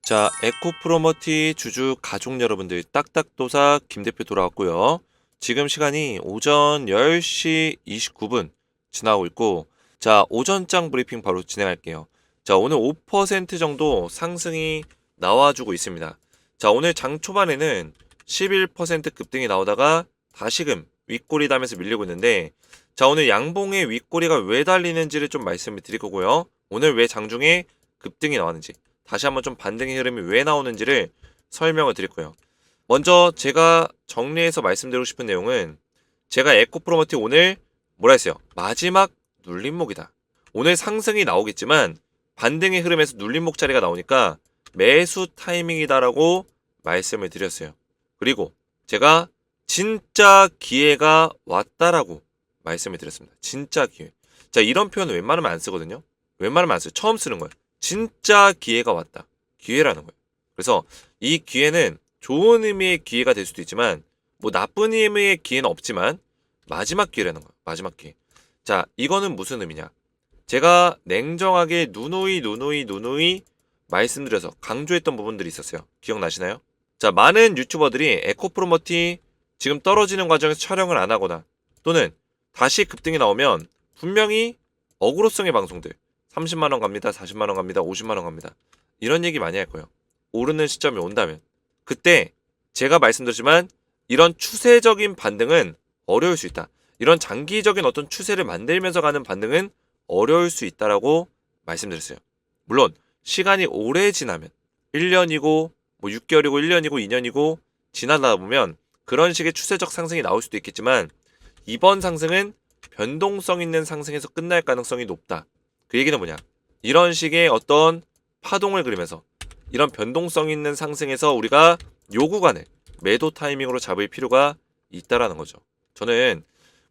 자, 에코프로머티 주주 가족 여러분들 딱딱도사 김대표 돌아왔고요. 지금 시간이 오전 10시 29분 지나고 있고, 자, 오전장 브리핑 바로 진행할게요. 자, 오늘 5% 정도 상승이 나와주고 있습니다. 자, 오늘 장 초반에는 11% 급등이 나오다가 다시금 윗꼬리 달면서 밀리고 있는데, 자, 오늘 양봉의 윗꼬리가 왜 달리는지를 좀 말씀을 드릴 거고요. 오늘 왜 장중에 급등이 나왔는지, 다시 한번 좀 반등의 흐름이 왜 나오는지를 설명을 드릴 거예요. 먼저 제가 정리해서 말씀드리고 싶은 내용은, 제가 에코프로머티 오늘 뭐라 했어요? 마지막 눌림목이다. 오늘 상승이 나오겠지만 반등의 흐름에서 눌림목 자리가 나오니까 매수 타이밍이다라고 말씀을 드렸어요. 그리고 제가 진짜 기회가 왔다라고 말씀을 드렸습니다. 진짜 기회. 자, 이런 표현은 웬만하면 안 쓰거든요. 웬만하면 안 써요. 처음 쓰는 거예요. 진짜 기회가 왔다. 기회라는 거예요. 그래서 이 기회는 좋은 의미의 기회가 될 수도 있지만, 뭐 나쁜 의미의 기회는 없지만 마지막 기회라는 거예요. 마지막 기회. 자, 이거는 무슨 의미냐? 제가 냉정하게 누누이 말씀드려서 강조했던 부분들이 있었어요. 기억나시나요? 자, 많은 유튜버들이 에코프로머티 지금 떨어지는 과정에서 촬영을 안 하거나, 또는 다시 급등이 나오면 분명히 어그로성의 방송들, 30만원 갑니다, 40만원 갑니다, 50만원 갑니다, 이런 얘기 많이 할 거예요. 오르는 시점이 온다면. 그때 제가 말씀드렸지만 이런 추세적인 반등은 어려울 수 있다. 이런 장기적인 어떤 추세를 만들면서 가는 반등은 어려울 수 있다라고 말씀드렸어요. 물론 시간이 오래 지나면, 1년이고 뭐 6개월이고 1년이고 2년이고 지나다 보면 그런 식의 추세적 상승이 나올 수도 있겠지만, 이번 상승은 변동성 있는 상승에서 끝날 가능성이 높다. 그 얘기는 뭐냐? 이런 식의 어떤 파동을 그리면서 이런 변동성 있는 상승에서 우리가 요 구간을 매도 타이밍으로 잡을 필요가 있다라는 거죠. 저는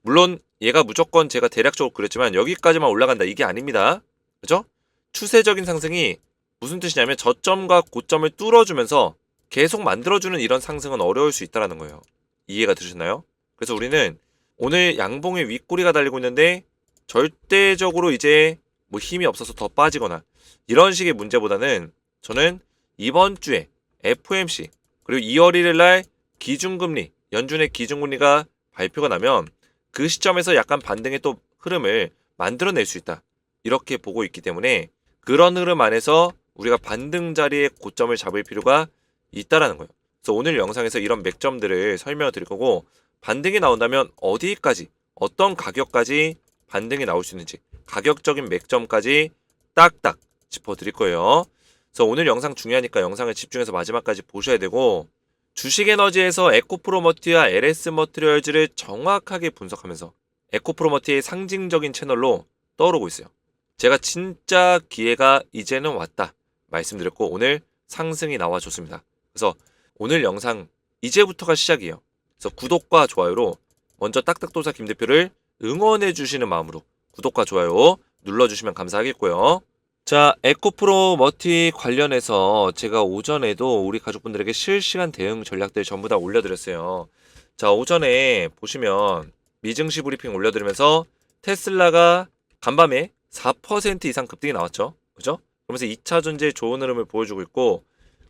물론 얘가 무조건 제가 대략적으로 그랬지만 여기까지만 올라간다 이게 아닙니다. 그죠? 추세적인 상승이 무슨 뜻이냐면 저점과 고점을 뚫어주면서 계속 만들어주는 이런 상승은 어려울 수 있다라는 거예요. 이해가 되셨나요? 그래서 우리는 오늘 양봉의 윗꼬리가 달리고 있는데 절대적으로 이제 뭐 힘이 없어서 더 빠지거나 이런 식의 문제보다는, 저는 이번 주에 FOMC 그리고 2월 1일 날 기준금리, 연준의 기준금리가 발표가 나면 그 시점에서 약간 반등의 또 흐름을 만들어낼 수 있다, 이렇게 보고 있기 때문에 그런 흐름 안에서 우리가 반등 자리의 고점을 잡을 필요가 있다라는 거예요. 그래서 오늘 영상에서 이런 맥점들을 설명을 드릴 거고, 반등이 나온다면 어디까지, 어떤 가격까지 반등이 나올 수 있는지 가격적인 맥점까지 딱딱 짚어드릴 거예요. 그래서 오늘 영상 중요하니까 영상을 집중해서 마지막까지 보셔야 되고, 주식에너지에서 에코프로머티와 LS머티리얼즈를 정확하게 분석하면서 에코프로머티의 상징적인 채널로 떠오르고 있어요. 제가 진짜 기회가 이제는 왔다 말씀드렸고, 오늘 상승이 나와줬습니다. 그래서 오늘 영상 이제부터가 시작이에요. 그래서 구독과 좋아요로 먼저 딱딱도사 김대표를 응원해 주시는 마음으로 구독과 좋아요 눌러주시면 감사하겠고요. 자, 에코프로머티 관련해서 제가 오전에도 우리 가족분들에게 실시간 대응 전략들 전부 다 올려드렸어요. 자, 오전에 보시면 미증시 브리핑 올려드리면서 테슬라가 간밤에 4% 이상 급등이 나왔죠. 그죠? 그러면서 2차 전지의 좋은 흐름을 보여주고 있고,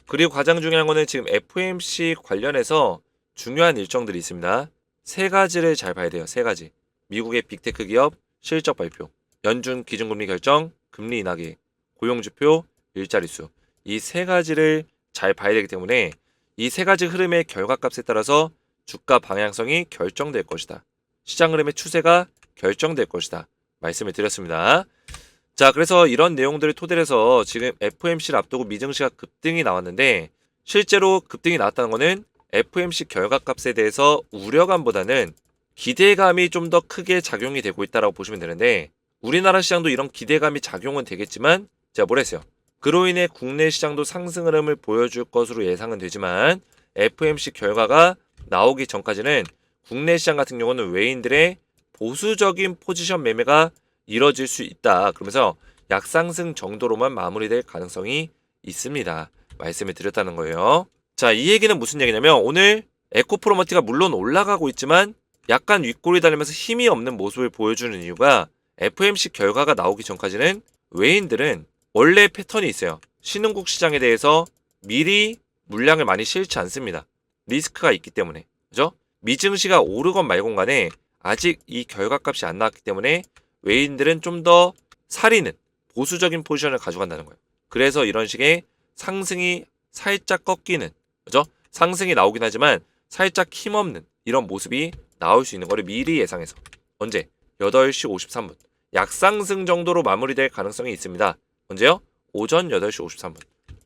그리고 가장 중요한 거는 지금 FOMC 관련해서 중요한 일정들이 있습니다. 세 가지를 잘 봐야 돼요. 세 가지. 미국의 빅테크 기업 실적 발표, 연준 기준금리 결정, 금리 인하 계획, 고용지표, 일자리수, 이 세 가지를 잘 봐야 되기 때문에 이 세 가지 흐름의 결과값에 따라서 주가 방향성이 결정될 것이다. 시장 흐름의 추세가 결정될 것이다 말씀을 드렸습니다. 자, 그래서 이런 내용들을 토대로 해서 지금 FOMC를 앞두고 미증시가 급등이 나왔는데, 실제로 급등이 나왔다는 거는 FOMC 결과값에 대해서 우려감보다는 기대감이 좀 더 크게 작용이 되고 있다고 보시면 되는데, 우리나라 시장도 이런 기대감이 작용은 되겠지만, 제가 뭘 했어요? 그로 인해 국내 시장도 상승 흐름을 보여줄 것으로 예상은 되지만, FOMC 결과가 나오기 전까지는 국내 시장 같은 경우는 외인들의 보수적인 포지션 매매가 이뤄질 수 있다, 그러면서 약상승 정도로만 마무리될 가능성이 있습니다 말씀을 드렸다는 거예요. 자, 이 얘기는 무슨 얘기냐면, 오늘 에코프로머티가 물론 올라가고 있지만 약간 윗골이 달리면서 힘이 없는 모습을 보여주는 이유가, FOMC 결과가 나오기 전까지는 외인들은 원래 패턴이 있어요. 신흥국 시장에 대해서 미리 물량을 많이 실지 않습니다. 리스크가 있기 때문에. 그죠? 미증시가 오르건 말건 간에 아직 이 결과값이 안 나왔기 때문에 외인들은 좀 더 사리는 보수적인 포지션을 가져간다는 거예요. 그래서 이런 식의 상승이 살짝 꺾이는, 그죠? 상승이 나오긴 하지만 살짝 힘없는 이런 모습이 나올 수 있는 거를 미리 예상해서 언제? 8시 53분 약상승 정도로 마무리될 가능성이 있습니다. 언제요? 오전 8시 53분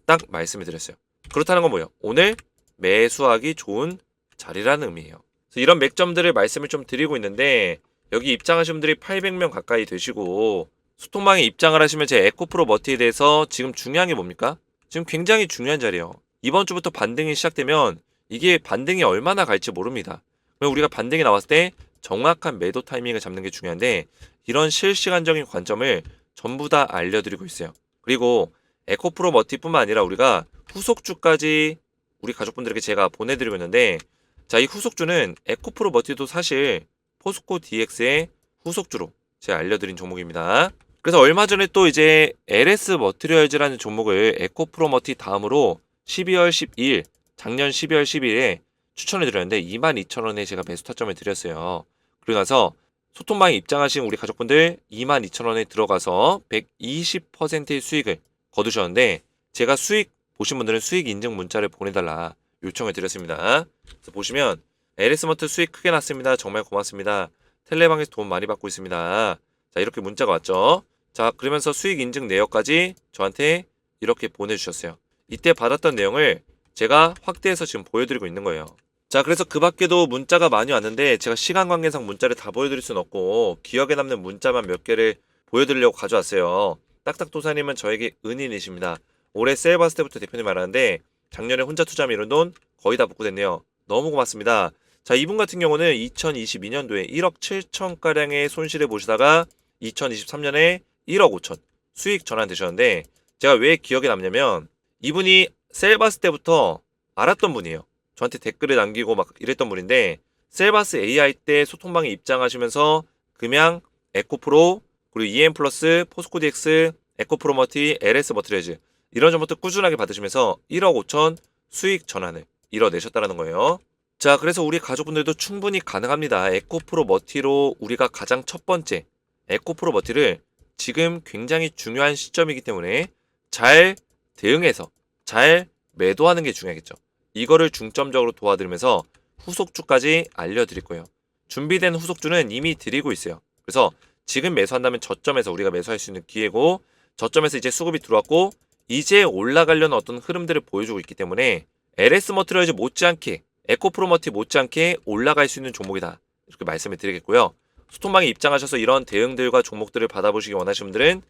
딱 말씀을 드렸어요. 그렇다는 건 뭐예요? 오늘 매수하기 좋은 자리라는 의미예요. 그래서 이런 맥점들을 말씀을 좀 드리고 있는데 여기 입장하신 분들이 800명 가까이 되시고 소통방에 입장을 하시면 제 에코프로 머티에 대해서 지금 중요한 게 뭡니까? 지금 굉장히 중요한 자리예요. 이번 주부터 반등이 시작되면 이게 반등이 얼마나 갈지 모릅니다. 그럼 우리가 반등이 나왔을 때 정확한 매도 타이밍을 잡는 게 중요한데 이런 실시간적인 관점을 전부 다 알려드리고 있어요. 그리고 에코프로 머티뿐만 아니라 우리가 후속주까지 우리 가족분들에게 제가 보내드리고 있는데 자, 이 후속주는 에코프로 머티도 사실 포스코 DX의 후속주로 제가 알려드린 종목입니다. 그래서 얼마 전에 또 이제 LS 머티리얼즈라는 종목을 에코프로 머티 다음으로 12월 12일 작년 12월 12일에 추천을 드렸는데 22,000원에 제가 매수 타점을 드렸어요. 그리고 나서 소통방에 입장하신 우리 가족분들 22,000원에 들어가서 120%의 수익을 거두셨는데 제가 수익 보신 분들은 수익 인증 문자를 보내달라 요청을 드렸습니다. 그래서 보시면 LS머트 수익 크게 났습니다. 정말 고맙습니다. 텔레방에서 돈 많이 받고 있습니다. 자, 이렇게 문자가 왔죠. 자, 그러면서 수익 인증 내역까지 저한테 이렇게 보내주셨어요. 이때 받았던 내용을 제가 확대해서 지금 보여드리고 있는 거예요. 자, 그래서 그 밖에도 문자가 많이 왔는데 제가 시간 관계상 문자를 다 보여드릴 수는 없고 기억에 남는 문자만 몇 개를 보여드리려고 가져왔어요. 딱딱도사님은 저에게 은인이십니다. 올해 세일 봤을 때부터 대표님 말하는데 작년에 혼자 투자하면 이런 돈 거의 다 복구됐네요. 너무 고맙습니다. 자, 이분 같은 경우는 2022년도에 1억 7천가량의 손실을 보시다가 2023년에 1억 5천 수익 전환되셨는데 제가 왜 기억에 남냐면 이분이 세일 봤을 때부터 알았던 분이에요. 저한테 댓글을 남기고 막 이랬던 분인데 셀바스 AI 때 소통방에 입장하시면서 금양, 에코프로, 그리고 EM 플러스, 포스코 DX, 에코프로 머티, LS 머티리얼즈 이런 정보들 꾸준하게 받으시면서 1억 5천 수익 전환을 이뤄내셨다는 거예요. 자, 그래서 우리 가족분들도 충분히 가능합니다. 에코프로 머티로 우리가 가장 첫 번째 에코프로 머티를 지금 굉장히 중요한 시점이기 때문에 잘 대응해서 잘 매도하는 게 중요하겠죠. 이거를 중점적으로 도와드리면서 후속주까지 알려드릴 거예요. 준비된 후속주는 이미 드리고 있어요. 그래서 지금 매수한다면 저점에서 우리가 매수할 수 있는 기회고 저점에서 이제 수급이 들어왔고 이제 올라가려는 어떤 흐름들을 보여주고 있기 때문에 LS 머티리얼즈 못지않게 에코프로 머티 못지않게 올라갈 수 있는 종목이다. 이렇게 말씀을 드리겠고요. 소통방에 입장하셔서 이런 대응들과 종목들을 받아보시기 원하시는 분들은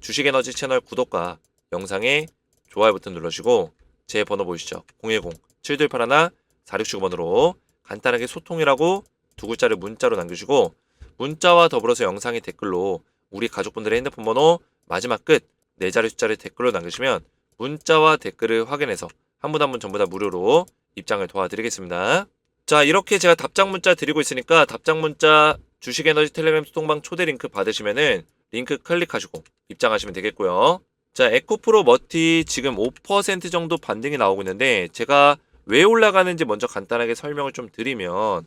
주식에너지 채널 구독과 영상에 좋아요 버튼 눌러주시고 제 번호 보이시죠? 010-7281-4679번으로 간단하게 소통이라고 두 글자를 문자로 남겨주시고 문자와 더불어서 영상의 댓글로 우리 가족분들의 핸드폰 번호 마지막 끝 4자리 숫자를 댓글로 남겨주시면 문자와 댓글을 확인해서 한 분 한 분 전부 다 무료로 입장을 도와드리겠습니다. 자, 이렇게 제가 답장 문자 드리고 있으니까 답장 문자 주식에너지 텔레그램 소통방 초대 링크 받으시면은 링크 클릭하시고 입장하시면 되겠고요. 자, 에코프로 머티 지금 5% 정도 반등이 나오고 있는데 제가 왜 올라가는지 먼저 간단하게 설명을 좀 드리면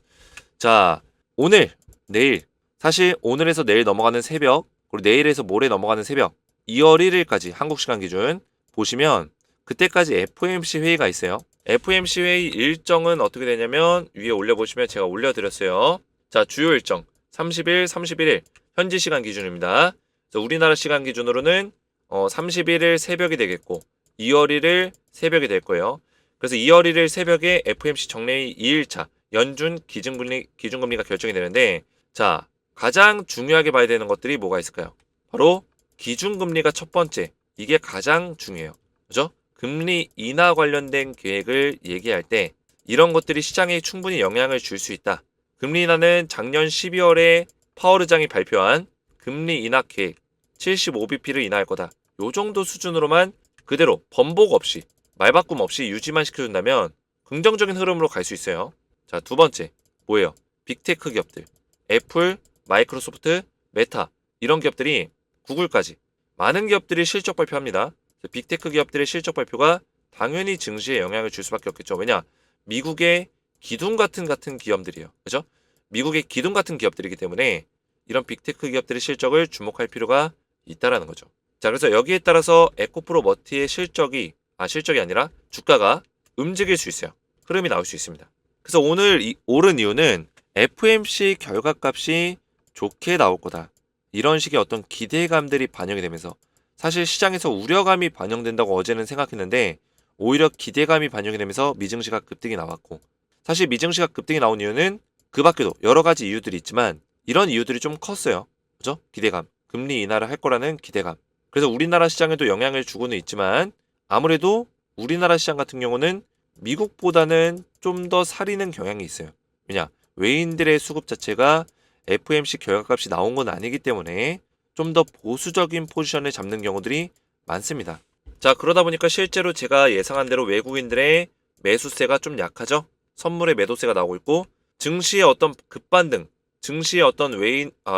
자, 오늘, 내일 사실 오늘에서 내일 넘어가는 새벽 그리고 내일에서 모레 넘어가는 새벽 2월 1일까지 한국 시간 기준 보시면 그때까지 FOMC 회의가 있어요. FOMC 회의 일정은 어떻게 되냐면 위에 올려보시면 제가 올려드렸어요. 자, 주요 일정 30일, 31일 현지 시간 기준입니다. 그래서 우리나라 시간 기준으로는 31일 새벽이 되겠고 2월 1일 새벽이 될 거예요. 그래서 2월 1일 새벽에 FOMC 정례의 2일차 연준 기준금리가 결정이 되는데 자, 가장 중요하게 봐야 되는 것들이 뭐가 있을까요? 바로 기준금리가 첫 번째. 이게 가장 중요해요. 그죠? 금리 인하 관련된 계획을 얘기할 때 이런 것들이 시장에 충분히 영향을 줄 수 있다. 금리 인하는 작년 12월에 파월 의장이 발표한 금리 인하 계획 75bp를 인하할 거다. 요 정도 수준으로만 그대로 번복 없이 말바꿈 없이 유지만 시켜준다면 긍정적인 흐름으로 갈 수 있어요. 자, 두 번째 뭐예요? 빅테크 기업들 애플, 마이크로소프트, 메타 이런 기업들이 구글까지 많은 기업들이 실적 발표합니다. 빅테크 기업들의 실적 발표가 당연히 증시에 영향을 줄 수밖에 없겠죠. 왜냐? 미국의 기둥 같은 기업들이에요. 그죠? 미국의 기둥 같은 기업들이기 때문에 이런 빅테크 기업들의 실적을 주목할 필요가 있다라는 거죠. 자, 그래서 여기에 따라서 에코프로 머티의 실적이 아니라 주가가 움직일 수 있어요. 흐름이 나올 수 있습니다. 그래서 오늘 오른 이유는 FMC 결과값이 좋게 나올 거다. 이런 식의 어떤 기대감들이 반영이 되면서 사실 시장에서 우려감이 반영된다고 어제는 생각했는데 오히려 기대감이 반영이 되면서 미증시가 급등이 나왔고, 사실 미증시가 급등이 나온 이유는 그 밖에도 여러 가지 이유들이 있지만 이런 이유들이 좀 컸어요. 그죠? 기대감. 금리 인하를 할 거라는 기대감. 그래서 우리나라 시장에도 영향을 주고는 있지만 아무래도 우리나라 시장 같은 경우는 미국보다는 좀 더 사리는 경향이 있어요. 왜냐? 외인들의 수급 자체가 FMC 결과값이 나온 건 아니기 때문에 좀 더 보수적인 포지션을 잡는 경우들이 많습니다. 자, 그러다 보니까 실제로 제가 예상한 대로 외국인들의 매수세가 좀 약하죠. 선물의 매도세가 나오고 있고, 증시의 어떤 급반등, 증시의 어떤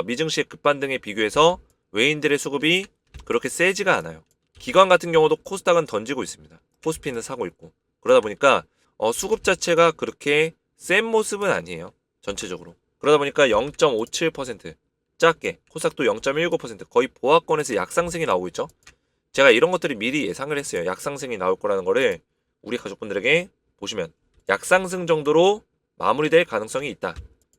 미증시의 급반등에 비교해서 외인들의 수급이 그렇게 세지가 않아요. 기관 같은 경우도 코스닥은 던지고 있습니다. 코스피는 사고 있고. 그러다 보니까 수급 자체가 그렇게 센 모습은 아니에요. 전체적으로. 그러다 보니까 0.57%, 작게, 코스닥도 0.19%, 거의 보합권에서 약상승이 나오고 있죠. 제가 이런 것들이 미리 예상을 했어요. 약상승이 나올 거라는 거를 우리 가족분들에게 보시면 약상승 정도로 마무리될 가능성이 있다.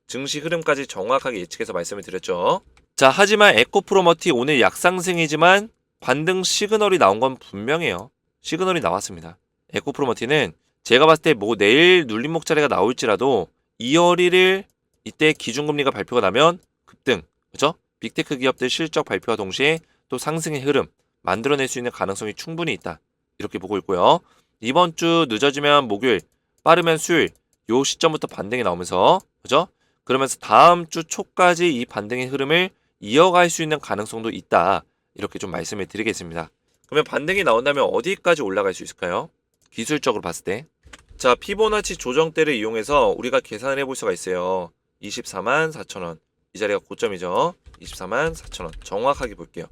증시 흐름까지 정확하게 예측해서 말씀을 드렸죠. 자, 하지만 에코프로머티 오늘 약상승이지만 반등 시그널이 나온 건 분명해요. 시그널이 나왔습니다. 에코프로머티는 제가 봤을 때 뭐 내일 눌림목 자리가 나올지라도 2월 1일 이때 기준금리가 발표가 나면 급등, 그죠? 빅테크 기업들 실적 발표와 동시에 또 상승의 흐름 만들어낼 수 있는 가능성이 충분히 있다. 이렇게 보고 있고요. 이번 주 늦어지면 목요일, 빠르면 수요일 요 시점부터 반등이 나오면서, 그죠? 그러면서 다음 주 초까지 이 반등의 흐름을 이어갈 수 있는 가능성도 있다. 이렇게 좀 말씀을 드리겠습니다. 그러면 반등이 나온다면 어디까지 올라갈 수 있을까요? 기술적으로 봤을 때. 자, 피보나치 조정대를 이용해서 우리가 계산을 해볼 수가 있어요. 24만 4천원. 이 자리가 고점이죠. 24만 4천원. 정확하게 볼게요.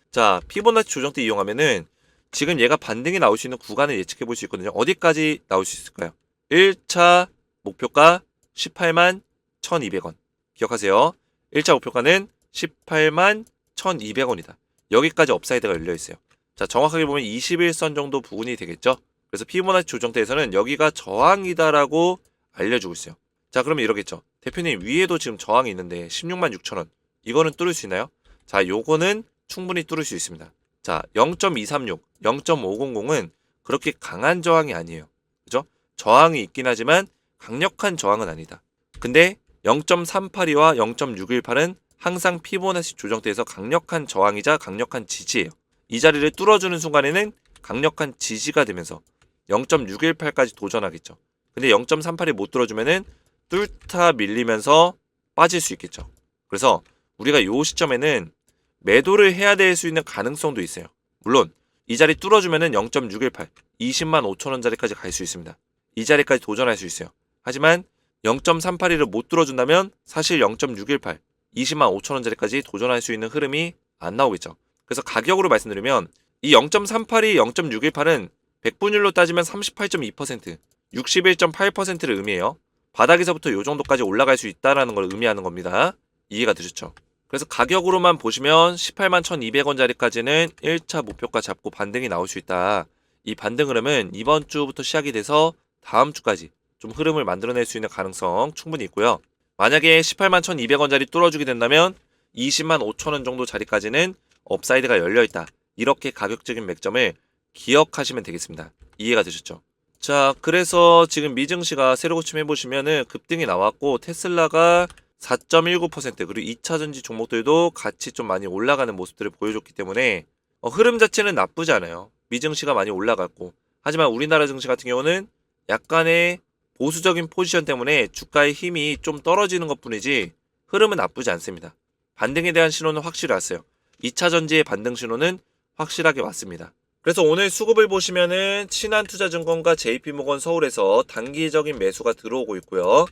자, 피보나치 조정대 이용하면은 지금 얘가 반등이 나올 수 있는 구간을 예측해 볼 수 있거든요. 어디까지 나올 수 있을까요? 1차 목표가 18만 1,200원. 기억하세요. 1차 목표가는 18만 1,200원이다. 여기까지 업사이드가 열려 있어요. 자, 정확하게 보면 21선 정도 부근이 되겠죠. 그래서 피보나치 조정대에서는 여기가 저항이다라고 알려주고 있어요. 자, 그러면 이러겠죠. 대표님, 위에도 지금 저항이 있는데 16만 6천원. 이거는 뚫을 수 있나요? 자, 요거는 충분히 뚫을 수 있습니다. 자, 0.236, 0.500은 그렇게 강한 저항이 아니에요. 그죠? 저항이 있긴 하지만 강력한 저항은 아니다. 근데 0.382와 0.618은 항상 피보나치 조정대에서 강력한 저항이자 강력한 지지예요. 이 자리를 뚫어주는 순간에는 강력한 지지가 되면서 0.618까지 도전하겠죠. 근데 0.38이 못 뚫어주면은 뚫다 밀리면서 빠질 수 있겠죠. 그래서 우리가 요 시점에는 매도를 해야 될 수 있는 가능성도 있어요. 물론 이 자리 뚫어주면은 0.618, 20만 5천원 자리까지 갈 수 있습니다. 이 자리까지 도전할 수 있어요. 하지만 0.381을 못 뚫어준다면 사실 0.618, 20만 5천원 자리까지 도전할 수 있는 흐름이 안 나오겠죠. 그래서 가격으로 말씀드리면 이 0.382, 0.618은 100분율로 따지면 38.2%, 61.8%를 의미해요. 바닥에서부터 요 정도까지 올라갈 수 있다는 걸 의미하는 겁니다. 이해가 되셨죠? 그래서 가격으로만 보시면 18만 1,200원 자리까지는 1차 목표가 잡고 반등이 나올 수 있다. 이 반등 흐름은 이번 주부터 시작이 돼서 다음 주까지 좀 흐름을 만들어낼 수 있는 가능성 충분히 있고요. 만약에 18만 1,200원 자리 뚫어주게 된다면 20만 5천원 정도 자리까지는 업사이드가 열려있다. 이렇게 가격적인 맥점을 기억하시면 되겠습니다. 이해가 되셨죠? 자, 그래서 지금 미증시가 세로 고침해보시면은 급등이 나왔고 테슬라가 4.19% 그리고 2차전지 종목들도 같이 좀 많이 올라가는 모습들을 보여줬기 때문에 흐름 자체는 나쁘지 않아요. 미증시가 많이 올라갔고, 하지만 우리나라 증시 같은 경우는 약간의 보수적인 포지션 때문에 주가의 힘이 좀 떨어지는 것 뿐이지 흐름은 나쁘지 않습니다. 반등에 대한 신호는 확실히 왔어요. 2차전지의 반등 신호는 확실하게 왔습니다. 그래서 오늘 수급을 보시면은 신한투자증권과 JP모건 서울에서 단기적인 매수가 들어오고 있고요.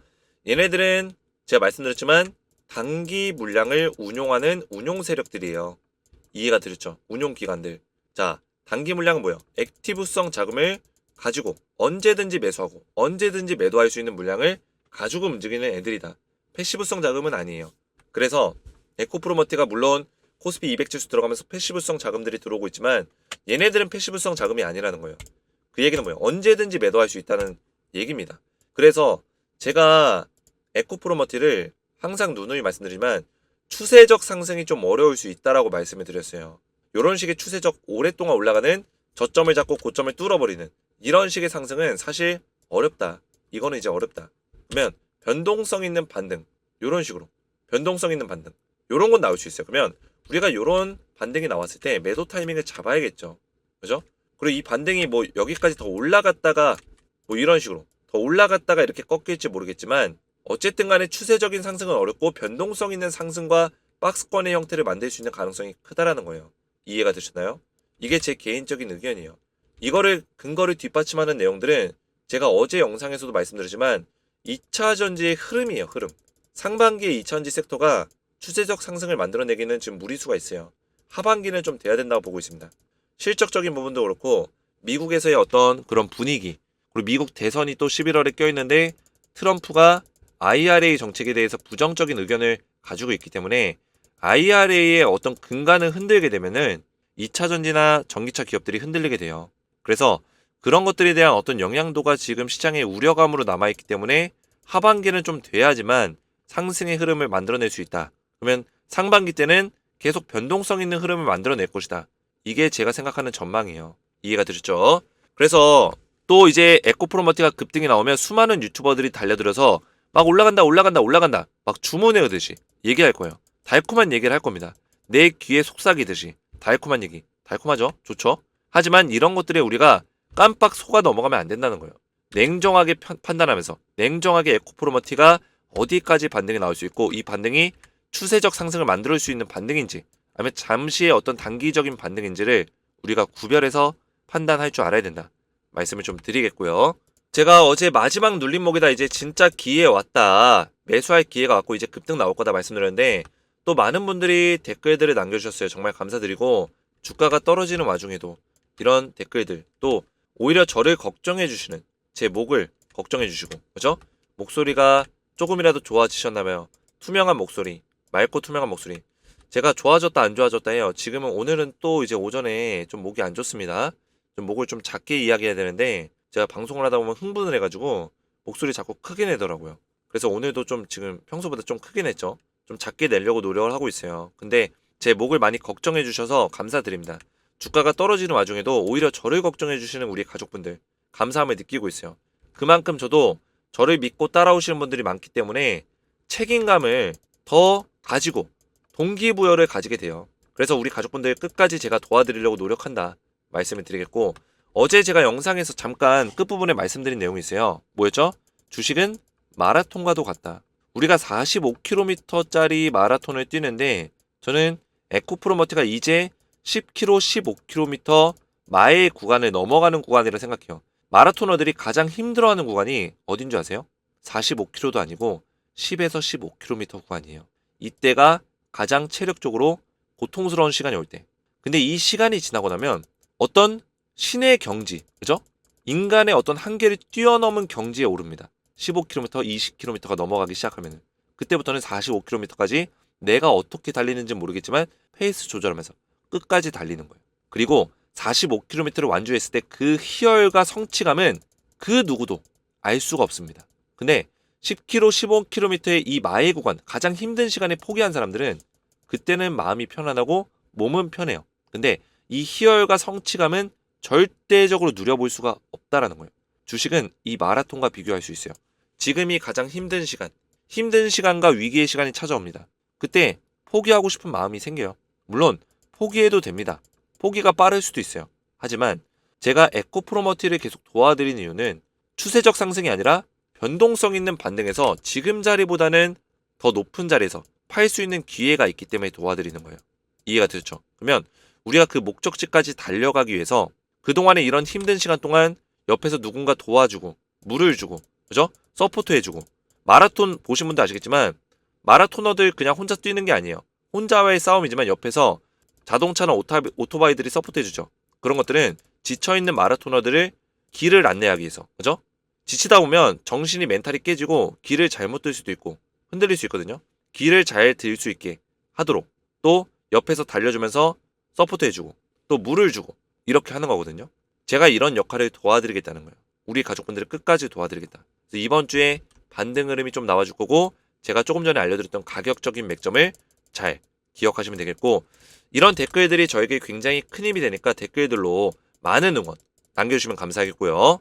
얘네들은 제가 말씀드렸지만 단기 물량을 운용하는 운용 세력들이에요. 이해가 되셨죠? 운용 기관들. 자, 단기 물량은 뭐예요? 액티브성 자금을 가지고 언제든지 매수하고 언제든지 매도할 수 있는 물량을 가지고 움직이는 애들이다. 패시브성 자금은 아니에요. 그래서 에코프로머티가 물론 코스피 200 지수 들어가면서 패시브성 자금들이 들어오고 있지만 얘네들은 패시브성 자금이 아니라는 거예요. 그 얘기는 뭐예요? 언제든지 매도할 수 있다는 얘기입니다. 그래서 제가 에코프로머티를 항상 누누이 말씀드리지만 추세적 상승이 좀 어려울 수 있다라고 말씀을 드렸어요. 이런 식의 추세적 오랫동안 올라가는 저점을 잡고 고점을 뚫어버리는 이런 식의 상승은 사실 어렵다. 이거는 이제 어렵다. 그러면 변동성 있는 반등 이런 식으로 변동성 있는 반등 이런 건 나올 수 있어요. 그러면 우리가 이런 반등이 나왔을 때 매도 타이밍을 잡아야겠죠. 그죠? 그리고 이 반등이 뭐 여기까지 더 올라갔다가 뭐 이런 식으로 더 올라갔다가 이렇게 꺾일지 모르겠지만 어쨌든 간에 추세적인 상승은 어렵고 변동성 있는 상승과 박스권의 형태를 만들 수 있는 가능성이 크다라는 거예요. 이해가 되시나요? 이게 제 개인적인 의견이에요. 이거를 근거를 뒷받침하는 내용들은 제가 어제 영상에서도 말씀드리지만 2차 전지의 흐름이에요. 흐름. 상반기에 2차 전지 섹터가 추세적 상승을 만들어내기는 지금 무리수가 있어요. 하반기는 좀 돼야 된다고 보고 있습니다. 실적적인 부분도 그렇고 미국에서의 어떤 그런 분위기 그리고 미국 대선이 또 11월에 껴있는데 트럼프가 IRA 정책에 대해서 부정적인 의견을 가지고 있기 때문에 IRA의 어떤 근간을 흔들게 되면은 2차 전지나 전기차 기업들이 흔들리게 돼요. 그래서 그런 것들에 대한 어떤 영향도가 지금 시장의 우려감으로 남아있기 때문에 하반기는 좀 돼야지만 상승의 흐름을 만들어낼 수 있다. 그러면 상반기 때는 계속 변동성 있는 흐름을 만들어낼 것이다. 이게 제가 생각하는 전망이에요. 이해가 되셨죠? 그래서 또 이제 에코프로머티가 급등이 나오면 수많은 유튜버들이 달려들어서 막 올라간다 막 주문해 오듯이 얘기할 거예요. 달콤한 얘기를 할 겁니다. 내 귀에 속삭이듯이 달콤한 얘기. 달콤하죠? 좋죠? 하지만 이런 것들에 우리가 깜빡 속아 넘어가면 안 된다는 거예요. 냉정하게 판단하면서 냉정하게 에코프로머티가 어디까지 반등이 나올 수 있고 이 반등이 추세적 상승을 만들 수 있는 반등인지 아니면 잠시의 어떤 단기적인 반등인지를 우리가 구별해서 판단할 줄 알아야 된다. 말씀을 좀 드리겠고요. 제가 어제 마지막 눌림목이다 이제 진짜 기회 왔다. 매수할 기회가 왔고 이제 급등 나올 거다 말씀드렸는데 또 많은 분들이 댓글들을 남겨주셨어요. 정말 감사드리고 주가가 떨어지는 와중에도 이런 댓글들 또 오히려 저를 걱정해 주시는 제 목을 걱정해 주시고 그죠? 목소리가 조금이라도 좋아지셨나봐요. 투명한 목소리 맑고 투명한 목소리 제가 좋아졌다 안 좋아졌다 해요. 지금은 오늘은 또 이제 오전에 좀 목이 안 좋습니다. 좀 목을 좀 작게 이야기해야 되는데 제가 방송을 하다 보면 흥분을 해가지고 목소리 자꾸 크게 내더라고요. 그래서 오늘도 좀 지금 평소보다 좀 크게 냈죠. 좀 작게 내려고 노력을 하고 있어요. 근데 제 목을 많이 걱정해 주셔서 감사드립니다. 주가가 떨어지는 와중에도 오히려 저를 걱정해 주시는 우리 가족분들 감사함을 느끼고 있어요. 그만큼 저도 저를 믿고 따라오시는 분들이 많기 때문에 책임감을 더 가지고 동기부여를 가지게 돼요. 그래서 우리 가족분들 끝까지 제가 도와드리려고 노력한다 말씀을 드리겠고 어제 제가 영상에서 잠깐 끝부분에 말씀드린 내용이 있어요. 뭐였죠? 주식은 마라톤과도 같다. 우리가 45km짜리 마라톤을 뛰는데 저는 에코프로머티가 이제 10km, 15km 마일 구간을 넘어가는 구간이라 생각해요. 마라토너들이 가장 힘들어하는 구간이 어딘 줄 아세요? 45km도 아니고 10에서 15km 구간이에요. 이때가 가장 체력적으로 고통스러운 시간이 올 때. 근데 이 시간이 지나고 나면 어떤 신의 경지, 그죠? 인간의 어떤 한계를 뛰어넘은 경지에 오릅니다. 15km, 20km가 넘어가기 시작하면 그때부터는 45km까지 내가 어떻게 달리는지 모르겠지만 페이스 조절하면서 끝까지 달리는 거예요. 그리고 45km를 완주했을 때 그 희열과 성취감은 그 누구도 알 수가 없습니다. 근데 10km, 15km의 이 마일 구간 가장 힘든 시간에 포기한 사람들은 그때는 마음이 편안하고 몸은 편해요. 근데 이 희열과 성취감은 절대적으로 누려볼 수가 없다라는 거예요. 주식은 이 마라톤과 비교할 수 있어요. 지금이 가장 힘든 시간, 힘든 시간과 위기의 시간이 찾아옵니다. 그때 포기하고 싶은 마음이 생겨요. 물론 포기해도 됩니다. 포기가 빠를 수도 있어요. 하지만 제가 에코프로머티를 계속 도와드리는 이유는 추세적 상승이 아니라 변동성 있는 반등에서 지금 자리보다는 더 높은 자리에서 팔 수 있는 기회가 있기 때문에 도와드리는 거예요. 이해가 되셨죠? 그러면 우리가 그 목적지까지 달려가기 위해서 그동안에 이런 힘든 시간 동안 옆에서 누군가 도와주고 물을 주고 그죠? 서포트 해주고 마라톤 보신 분도 아시겠지만 마라토너들 그냥 혼자 뛰는 게 아니에요. 혼자와의 싸움이지만 옆에서 자동차나 오토바이들이 서포트 해주죠. 그런 것들은 지쳐있는 마라토너들을 길을 안내하기 위해서. 그죠? 지치다 보면 정신이 멘탈이 깨지고 길을 잘못 들 수도 있고 흔들릴 수 있거든요. 길을 잘 들 수 있게 하도록 또 옆에서 달려주면서 서포트해주고 또 물을 주고 이렇게 하는 거거든요. 제가 이런 역할을 도와드리겠다는 거예요. 우리 가족분들을 끝까지 도와드리겠다. 그래서 이번 주에 반등 흐름이 좀 나와줄 거고 제가 조금 전에 알려드렸던 가격적인 맥점을 잘 기억하시면 되겠고 이런 댓글들이 저에게 굉장히 큰 힘이 되니까 댓글들로 많은 응원 남겨주시면 감사하겠고요.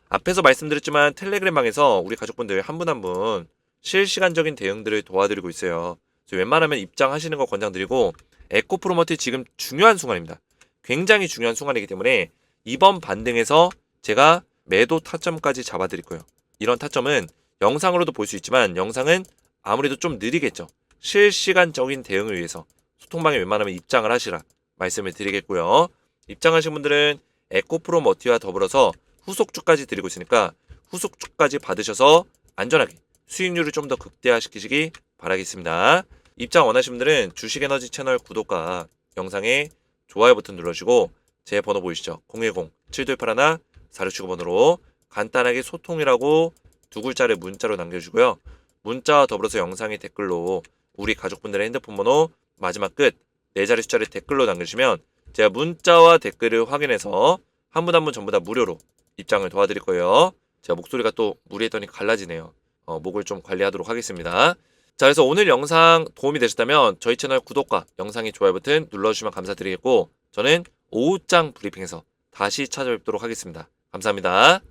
앞에서 말씀드렸지만 텔레그램방에서 우리 가족분들 한 분 한 분 실시간적인 대응들을 도와드리고 있어요. 그래서 웬만하면 입장하시는 거 권장드리고 에코프로머트 지금 중요한 순간입니다. 굉장히 중요한 순간이기 때문에 이번 반등에서 제가 매도 타점까지 잡아드릴 거예요. 이런 타점은 영상으로도 볼 수 있지만 영상은 아무래도 좀 느리겠죠. 실시간적인 대응을 위해서 소통방에 웬만하면 입장을 하시라 말씀을 드리겠고요. 입장하신 분들은 에코프로머티와 더불어서 후속주까지 드리고 있으니까 후속주까지 받으셔서 안전하게 수익률을 좀 더 극대화시키시기 바라겠습니다. 입장 원하시는 분들은 주식에너지 채널 구독과 영상에 좋아요 버튼 눌러주시고 제 번호 보이시죠? 010-7281-4679번으로 간단하게 소통이라고 두 글자를 문자로 남겨주시고요. 문자와 더불어서 영상의 댓글로 우리 가족분들의 핸드폰 번호 마지막 끝 4자리 숫자를 댓글로 남겨주시면 제가 문자와 댓글을 확인해서 한 분 한 분 전부 다 무료로 입장을 도와드릴 거예요. 제가 목소리가 또 무리했더니 갈라지네요. 목을 좀 관리하도록 하겠습니다. 자, 그래서 오늘 영상 도움이 되셨다면 저희 채널 구독과 영상의 좋아요 버튼 눌러주시면 감사드리겠고 저는 오후장 브리핑에서 다시 찾아뵙도록 하겠습니다. 감사합니다.